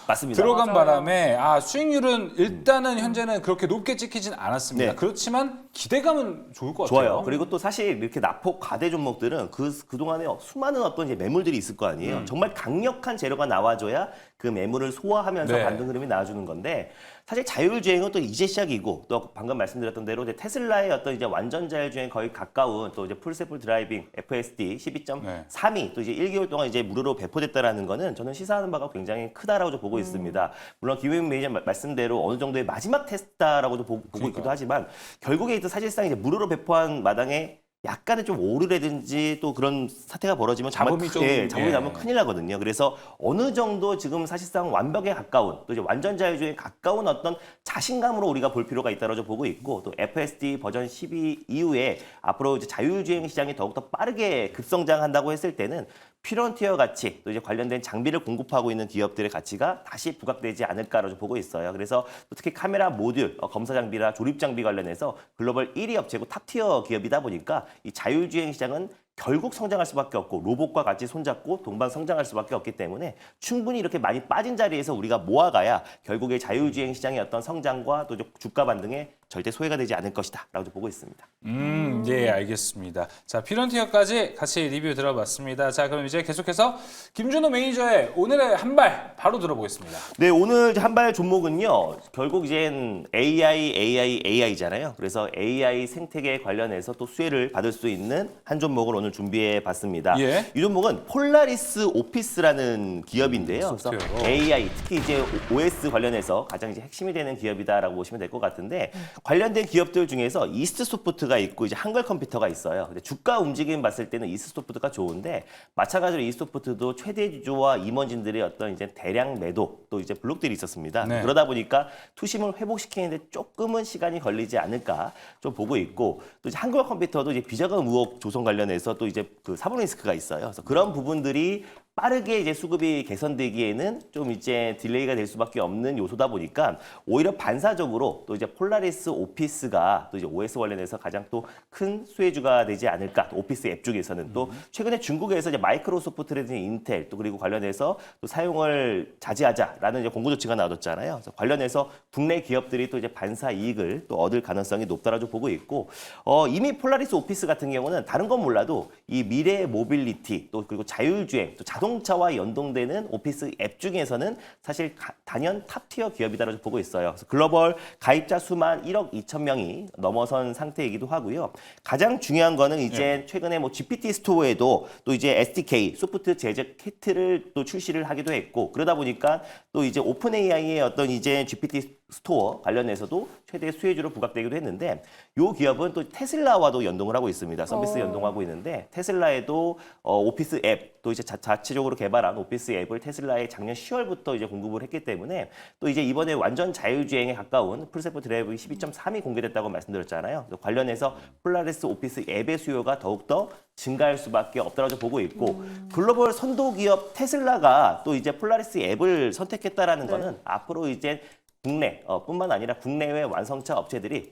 S4: 맞습니다.
S3: 들어간
S1: 맞아요.
S3: 바람에 수익률은 일단은 현재는 그렇게 높게 찍히진 않았습니다.
S4: 네.
S3: 그렇지만 기대감은 좋을 것 같아요.
S4: 좋아요. 그리고 또 사실 이렇게 나폭 과대 종목들은 그동안에 수많은 어떤 이제 매물들이 있을 거 아니에요. 정말 강력한 재료가 나와줘야 그 매물을 소화하면서
S3: 네.
S4: 반등 흐름이 나와주는 건데 사실 자율주행은 또 이제 시작이고 또 방금 말씀드렸던 대로 이제 테슬라의 어떤 이제 완전 자율주행 거의 가까운 또 이제 풀세플 드라이빙 FSD 12.3이 또 이제 1개월 동안 이제 무료로 배포됐다라는 거는 저는 시사하는 바가 굉장히 크다라고 보고 있습니다. 물론 김효민 매니저 말씀대로 어느 정도의 마지막 테스트다라고도 보고 있기도 하지만 결국에 사실상 이제 무료로 배포한 마당에 약간의 좀 오류라든지 또 그런 사태가 벌어지면 정말
S3: 잡음이 좀,
S4: 잡음이
S3: 예.
S4: 나면 큰일 나거든요. 그래서 어느 정도 지금 사실상 완벽에 가까운 또 이제 완전 자율주행에 가까운 어떤 자신감으로 우리가 볼 필요가 있다고 보고 있고 또 FSD 버전 12 이후에 앞으로 이제 자율주행 시장이 더욱더 빠르게 급성장한다고 했을 때는 퓨런티어 가치 또 이제 관련된 장비를 공급하고 있는 기업들의 가치가 다시 부각되지 않을까라고 보고 있어요. 그래서 특히 카메라 모듈, 검사 장비나 조립 장비 관련해서 글로벌 1위 업체고 탑티어 기업이다 보니까 이 자율주행 시장은 결국 성장할 수밖에 없고 로봇과 같이 손잡고 동반 성장할 수밖에 없기 때문에 충분히 이렇게 많이 빠진 자리에서 우리가 모아가야 결국에 자율주행 시장의 어떤 성장과 또 주가 반등에 절대 소외가 되지 않을 것이다라고 보고 있습니다.
S3: 예, 알겠습니다. 자, 피런티어까지 같이 리뷰 들어봤습니다. 자, 그럼 이제 계속해서 김준호 매니저의 오늘의 한 발 바로 들어보겠습니다.
S4: 네, 오늘 한발 종목은요. 결국 이젠 AI잖아요. 그래서 AI 생태계 관련해서 또 수혜를 받을 수 있는 한 종목을 오늘 준비해 봤습니다.
S3: 예.
S4: 이 종목은 폴라리스 오피스라는 기업인데요. 그래서
S3: 소프트웨어.
S4: AI, 특히 이제 OS 관련해서 가장 이제 핵심이 되는 기업이다라고 보시면 될 것 같은데 관련된 기업들 중에서 이스트소프트가 있고 이제 한글컴퓨터가 있어요. 근데 주가 움직임 봤을 때는 이스트소프트가 좋은데 마찬가지로 이스트소프트도 최대 주주와 임원진들의 어떤 이제 대량 매도 또 이제 블록들이 있었습니다.
S3: 네.
S4: 그러다 보니까 투심을 회복시키는데 조금은 시간이 걸리지 않을까 좀 보고 있고 또 이제 한국컴퓨터도 이제 비자금 의혹 조성 관련해서 또 이제 그 사본 리스크가 있어요. 그래서 그런 부분들이 빠르게 이제 수급이 개선되기에는 좀 이제 딜레이가 될 수밖에 없는 요소다 보니까 오히려 반사적으로 또 이제 폴라리스 오피스가 또 이제 OS 관련해서 가장 또 큰 수혜주가 되지 않을까. 또 오피스 앱 중에서는 또 최근에 중국에서 이제 마이크로소프트라든지 인텔 또 그리고 관련해서 또 사용을 자제하자라는 이제 공고 조치가 나왔잖아요. 그래서 관련해서 국내 기업들이 또 이제 반사 이익을 또 얻을 가능성이 높다라고 보고 있고 이미 폴라리스 오피스 같은 경우는 다른 건 몰라도 이 미래 모빌리티 또 그리고 자율주행 또 자동차와 연동되는 오피스 앱 중에서는 사실 단연 탑티어 기업이다라고 보고 있어요. 그래서 글로벌 가입자 수만 1억 2천 명이 넘어선 상태이기도 하고요. 가장 중요한 거는 이제 최근에 뭐 GPT 스토어에도 또 이제 SDK 소프트 제작 키트를 또 출시를 하기도 했고 그러다 보니까 또 이제 오픈 AI의 어떤 이제 GPT 스토어 관련해서도 최대 수혜주로 부각되기도 했는데 이 기업은 또 테슬라와도 연동을 하고 있습니다. 서비스 연동하고 있는데 테슬라에도 오피스 앱 또 이제 자체적으로 개발한 오피스 앱을 테슬라에 작년 10월부터 이제 공급을 했기 때문에 또 이제 이번에 완전 자율주행에 가까운 풀셀프 드라이브 12.3이 공개됐다고 말씀드렸잖아요. 관련해서 폴라리스 오피스 앱의 수요가 더욱더 증가할 수밖에 없다고 보고 있고 글로벌 선도 기업 테슬라가 또 이제 폴라리스 앱을 선택했다라는 거는 앞으로 이제 국내 뿐만 아니라 국내외 완성차 업체들이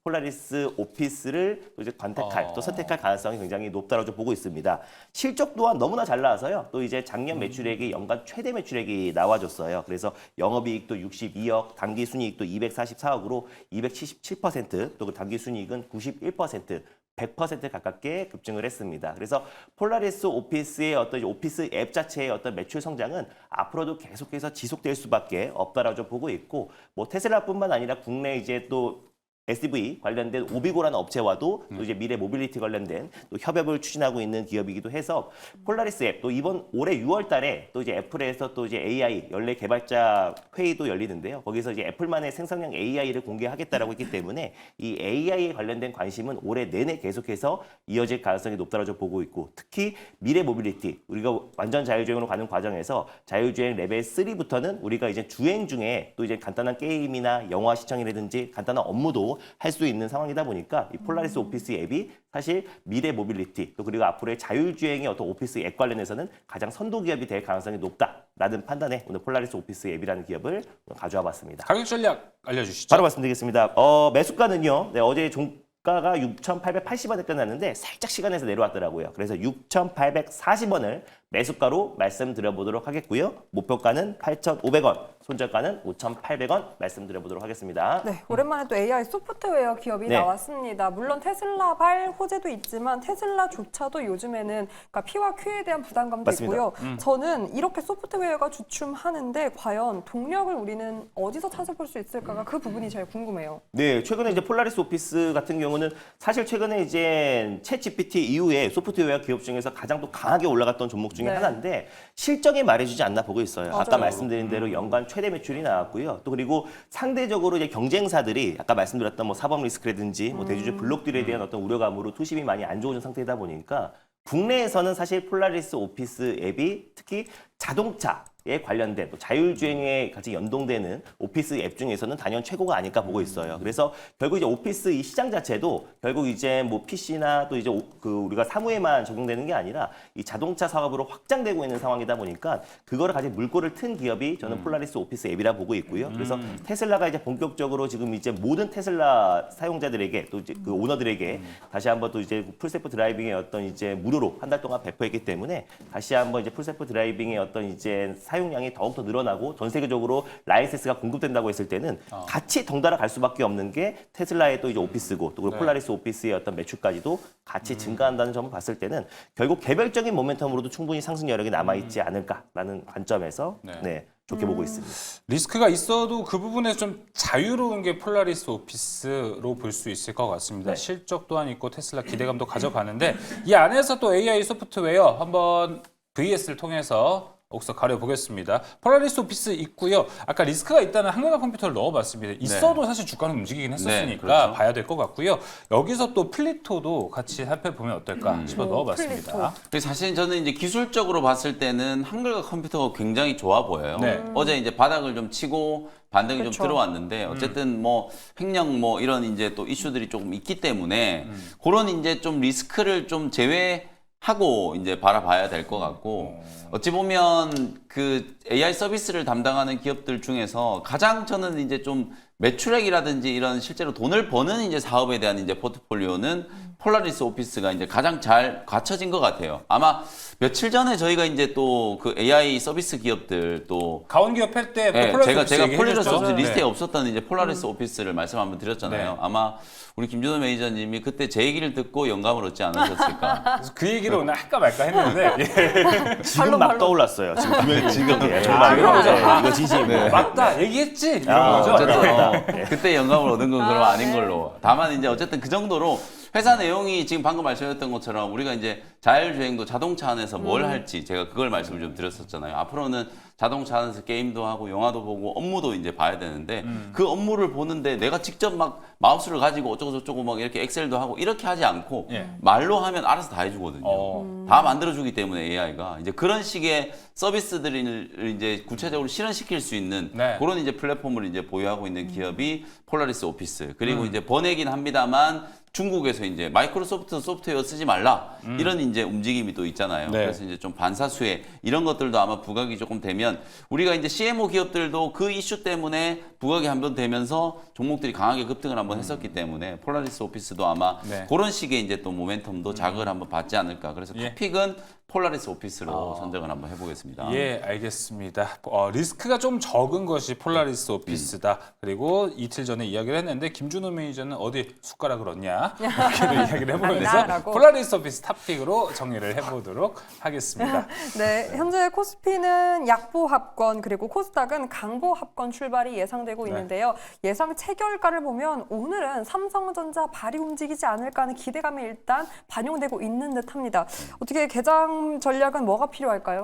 S4: 폴라리스 오피스를 또 이제 관택할 또 선택할 가능성이 굉장히 높다고 보고 있습니다. 실적 또한 너무나 잘 나와서요. 또 이제 작년 매출액이 연간 최대 매출액이 나와줬어요. 그래서 영업이익도 62억, 당기순이익도 244억으로 277%, 또 그 당기순이익은 91%. 100% 가깝게 급증을 했습니다. 그래서 폴라리스 오피스의 어떤 오피스 앱 자체의 어떤 매출 성장은 앞으로도 계속해서 지속될 수밖에 없다라고 보고 있고 뭐 테슬라뿐만 아니라 국내 이제 또 SDV 관련된 오비고라는 업체와도 또 이제 미래 모빌리티 관련된 또 협업을 추진하고 있는 기업이기도 해서 폴라리스 앱 또 이번 올해 6월 달에 또 이제 애플에서 또 이제 AI 연례 개발자 회의도 열리는데요. 거기서 이제 애플만의 생성형 AI를 공개하겠다라고 했기 때문에 이 AI에 관련된 관심은 올해 내내 계속해서 이어질 가능성이 높다고 보고 있고 특히 미래 모빌리티 우리가 완전 자율주행으로 가는 과정에서 자율주행 레벨 3부터는 우리가 이제 주행 중에 또 이제 간단한 게임이나 영화 시청이라든지 간단한 업무도 할 수 있는 상황이다 보니까 이 폴라리스 오피스 앱이 사실 미래 모빌리티 또 그리고 앞으로의 자율주행의 어떤 오피스 앱 관련해서는 가장 선도 기업이 될 가능성이 높다라는 판단에 오늘 폴라리스 오피스 앱이라는 기업을 가져와 봤습니다.
S3: 가격 전략 알려주시죠.
S4: 바로 말씀드리겠습니다. 매수가는요. 네, 어제 종가가 6,880원에 끝났는데 살짝 시간에서 내려왔더라고요. 그래서 6,840원을 매수가로 말씀드려보도록 하겠고요. 목표가는 8,500원, 손절가는 5,800원 말씀드려보도록 하겠습니다.
S1: 네, 오랜만에 또 AI 소프트웨어 기업이
S4: 네.
S1: 나왔습니다. 물론 테슬라발 호재도 있지만 테슬라조차도 요즘에는 그러니까 P와 Q에 대한 부담감도
S4: 맞습니다.
S1: 있고요. 저는 이렇게 소프트웨어가 주춤하는데 과연 동력을 우리는 어디서 찾아볼 수 있을까가 그 부분이 제일 궁금해요.
S4: 네, 최근에 이제 폴라리스 오피스 같은 경우는 사실 최근에 이제 챗 GPT 이후에 소프트웨어 기업 중에서 가장 또 강하게 올라갔던 종목 중에
S1: 네.
S4: 하나인데 실적이 말해주지 않나 보고 있어요. 아까
S1: 맞아요.
S4: 말씀드린 대로 연간 최대 매출이 나왔고요. 또 그리고 상대적으로 이제 경쟁사들이 아까 말씀드렸던 뭐 사법 리스크라든지 뭐 대주주 블록들에 대한 어떤 우려감으로 투심이 많이 안 좋은 상태이다 보니까 국내에서는 사실 폴라리스 오피스 앱이 특히 자동차에 관련된 또 자율주행에 같이 연동되는 오피스 앱 중에서는 단연 최고가 아닐까 보고 있어요. 그래서 결국 이제 오피스 이 시장 자체도 결국 이제 뭐 PC나 또 이제 그 우리가 사무에만 적용되는 게 아니라 이 자동차 사업으로 확장되고 있는 상황이다 보니까 그거를 가진 물꼬를 튼 기업이 저는 폴라리스 오피스 앱이라 보고 있고요. 그래서 테슬라가 이제 본격적으로 지금 이제 모든 테슬라 사용자들에게 또 이제 그 오너들에게 다시 한번 또 이제 풀셀프 드라이빙의 어떤 이제 무료로 한 달 동안 배포했기 때문에 다시 한번 이제 풀셀프 드라이빙의 어떤 이제 사용 사용량이 더욱더 늘어나고 전 세계적으로 라이센스가 공급된다고 했을 때는 같이 덩달아 갈 수밖에 없는 게 테슬라의 또 이제 오피스고 또 그리고 폴라리스 오피스의 어떤 매출까지도 같이 증가한다는 점을 봤을 때는 결국 개별적인 모멘텀으로도 충분히 상승 여력이 남아있지 않을까라는 관점에서 네, 좋게 보고 있습니다.
S3: 리스크가 있어도 그 부분에서 좀 자유로운 게 폴라리스 오피스로 볼 수 있을 것 같습니다.
S4: 네.
S3: 실적 또한 있고 테슬라 기대감도 가져가는데 이 안에서 또 AI 소프트웨어 한번 VS를 통해서 옥석 가려보겠습니다. 폴라리스 오피스 있고요. 아까 리스크가 있다는 한글과 컴퓨터를 넣어봤습니다. 있어도 사실 주가는 움직이긴 했었으니까
S2: 네, 그렇죠.
S3: 봐야 될 것 같고요. 여기서 또 플리토도 같이 살펴보면 어떨까 싶어 넣어봤습니다.
S1: 플리토.
S2: 그래서 사실 저는 이제 기술적으로 봤을 때는 한글과 컴퓨터가 굉장히 좋아 보여요.
S3: 네.
S2: 어제 이제 바닥을 좀 치고 반등이
S1: 그쵸.
S2: 좀 들어왔는데 어쨌든 뭐 횡령 뭐 이런 이제 또 이슈들이 조금 있기 때문에 그런 이제 좀 리스크를 좀 제외하고 이제 바라봐야 될 것 같고 어찌 보면 그 AI 서비스를 담당하는 기업들 중에서 가장 저는 이제 좀 매출액이라든지 이런 실제로 돈을 버는 이제 사업에 대한 이제 포트폴리오는 폴라리스 오피스가 이제 가장 잘 갖춰진 것 같아요. 아마 며칠 전에 저희가 이제 또 그 AI 서비스 기업들 또
S3: 가온 기업 할때
S2: 네,
S3: 폴라리스
S2: 제가
S3: 오피스
S2: 폴라리스
S3: 얘기해줬죠.
S2: 오피스 리스트에
S3: 네.
S2: 없었던 이제 폴라리스 오피스를 말씀 한번 드렸잖아요.
S3: 네.
S2: 아마 우리 김준호 매니저님이 그때 제 얘기를 듣고 영감을 얻지 않으셨을까.
S3: 그래서 그 얘기를 오늘 할까 말까 했는데 예.
S4: 지금 막 떠올랐어요. 지금 분명히 지금 정말
S3: 그런 거죠.
S4: 이거 진심입니다.
S3: 맞다 얘기했지 이런
S4: 아,
S3: 거죠.
S2: 어쨌든
S3: 네.
S2: 그때 영감을 얻은 건 그럼 아닌 걸로. 다만 이제 어쨌든 그 정도로 회사 내용이 지금 방금 말씀하셨던 것처럼 우리가 이제 자율주행도 자동차 안에서 뭘 할지 제가 그걸 말씀을 좀 드렸었잖아요. 앞으로는 자동차 안에서 게임도 하고 영화도 보고 업무도 이제 봐야 되는데 그 업무를 보는데 내가 직접 막 마우스를 가지고 어쩌고저쩌고 막 이렇게 엑셀도 하고 이렇게 하지 않고
S3: 예.
S2: 말로 하면 알아서 다 해주거든요. 다 만들어주기 때문에 AI가 이제 그런 식의 서비스들을 이제 구체적으로 실현시킬 수 있는
S3: 네.
S2: 그런 이제 플랫폼을 이제 보유하고 있는 기업이 폴라리스 오피스 그리고 이제 번외긴 합니다만 중국에서 이제 마이크로소프트 소프트웨어 쓰지 말라 이런 이제 움직임이 또 있잖아요.
S3: 네.
S2: 그래서 이제 좀 반사수혜 이런 것들도 아마 부각이 조금 되면 우리가 이제 CMO 기업들도 그 이슈 때문에 부각이 한번 되면서 종목들이 강하게 급등을 한번 했었기 때문에 폴라리스 오피스도 아마
S3: 네.
S2: 그런 식의 이제 또 모멘텀도 자극을 한번 받지 않을까. 그래서
S3: 예.
S2: 탑픽은 폴라리스 오피스로 선정을 한번 해보겠습니다.
S3: 예, 알겠습니다. 리스크가 좀 적은 것이 폴라리스 오피스다. 그리고 이틀 전에 이야기를 했는데 김준호 매니저는 어디 숟가락을 얻냐 이렇게도 이야기를 해보면서
S1: 아니다라고.
S3: 폴라리스 오피스 탑픽으로 정리를 해보도록 하겠습니다.
S1: 네, 현재 코스피는 약보 합권 그리고 코스닥은 강보 합권 출발이 예상되고 있는데요. 예상 체결가를 보면 오늘은 삼성전자 발이 움직이지 않을까 하는 기대감이 일단 반영되고 있는 듯합니다. 어떻게 개장 전략은 뭐가 필요할까요?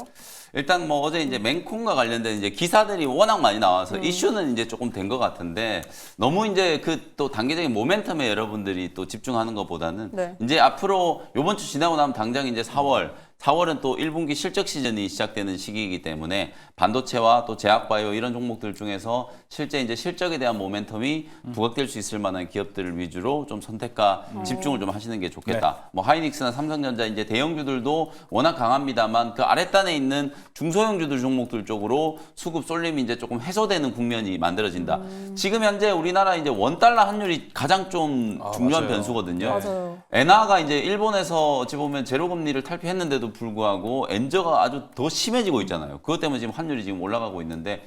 S2: 일단 뭐 어제 이제 맹콩과 관련된 이제 기사들이 워낙 많이 나와서 이슈는 이제 조금 된 것 같은데 너무 이제 그 또 단계적인 모멘텀에 여러분들이 또 집중하는 것보다는
S1: 네.
S2: 이제 앞으로 요번 주 지나고 나면 당장 이제 4월은 또 1분기 실적 시즌이 시작되는 시기이기 때문에 반도체와 또 제약바이오 이런 종목들 중에서 실제 이제 실적에 대한 모멘텀이 부각될 수 있을 만한 기업들을 위주로 좀 선택과 집중을 좀 하시는 게 좋겠다. 뭐 하이닉스나 삼성전자 이제 대형주들도 워낙 강합니다만 그 아랫단에 있는 중소형주들 종목들 쪽으로 수급 쏠림이 이제 조금 해소되는 국면이 만들어진다. 지금 현재 우리나라 이제 원달러 환율이 가장 좀 중요한
S3: 맞아요.
S2: 변수거든요.
S1: 맞아요.
S2: 엔화가 이제 일본에서 어찌 보면 제로금리를 탈피했는데도 불구하고 엔저가 아주 더 심해지고 있잖아요. 그것 때문에 지금 환율이 지금 올라가고 있는데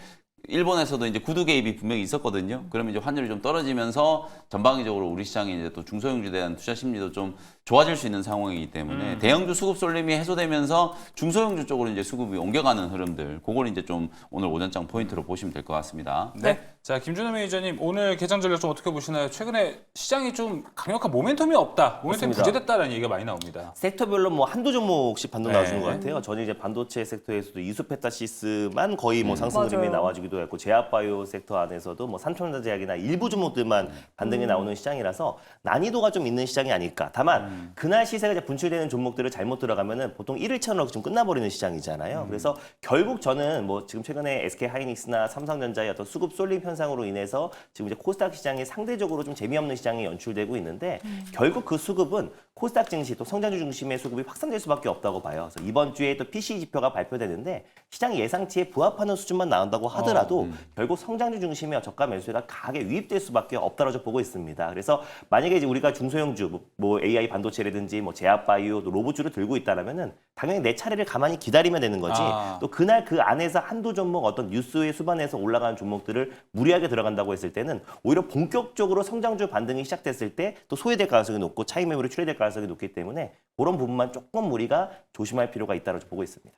S2: 일본에서도 이제 구두 개입이 분명히 있었거든요. 그러면 이제 환율이 좀 떨어지면서 전방위적으로 우리 시장에 이제 또 중소형주에 대한 투자 심리도 좀 좋아질 수 있는 상황이기 때문에 대형주 수급 쏠림이 해소되면서 중소형주 쪽으로 이제 수급이 옮겨가는 흐름들, 그걸 이제 좀 오늘 오전장 포인트로 보시면 될 것 같습니다.
S3: 네. 자, 김준호 매니저님 오늘 개장 전략 좀 어떻게 보시나요? 최근에 시장이 좀 강력한 모멘텀이 없다. 모멘텀이
S4: 맞습니다.
S3: 부재됐다는 얘기가 많이 나옵니다.
S4: 섹터별로 뭐 한두 종목씩 반등
S3: 네.
S4: 나와주는 것 같아요. 저는 이제 반도체 섹터에서도 이수페타시스만 거의 뭐 상승
S1: 맞아요.
S4: 흐름이 나와주기도 했고 제약바이오 섹터 안에서도 뭐 삼천전자제약이나 일부 종목들만 반등이 나오는 시장이라서 난이도가 좀 있는 시장이 아닐까. 다만 그날 시세가 이제 분출되는 종목들을 잘못 들어가면은 보통 1일차로 좀 끝나버리는 시장이잖아요. 그래서 결국 저는 뭐 지금 최근에 SK 하이닉스나 삼성전자의 어떤 수급 쏠림 현상 현상으로 인해서 지금 이제 코스닥 시장이 상대적으로 좀 재미없는 시장이 연출되고 있는데 결국 그 수급은 코스닥 증시 또 성장주 중심의 수급이 확산될 수밖에 없다고 봐요. 그래서 이번 주에 또 PCE 지표가 발표되는데 시장 예상치에 부합하는 수준만 나온다고 하더라도 결국 성장주 중심의 저가 매수세가 강하게 유입될 수밖에 없다라고 보고 있습니다. 그래서 만약에 이제 우리가 중소형주, 뭐 AI 반도체라든지 뭐 제약바이오, 또 로봇주를 들고 있다라면은 당연히 내 차례를 가만히 기다리면 되는 거지. 또 그날 그 안에서 한두 종목 어떤 뉴스의 수반에서 올라가는 종목들을 무리하게 들어간다고 했을 때는 오히려 본격적으로 성장주 반등이 시작됐을 때 또 소외될 가능성이 높고 차익 매물이 출회될 가능성이 높기 때문에 그런 부분만 조금 우리가 조심할 필요가 있다고 보고 있습니다.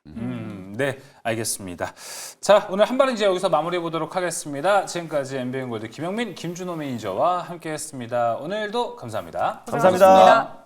S3: 네, 알겠습니다. 자, 오늘 한 발은 이제 여기서 마무리해 보도록 하겠습니다. 지금까지 MBN골드 김영민, 김준호 매니저와 함께했습니다. 오늘도 감사합니다.
S1: 고생하셨습니다.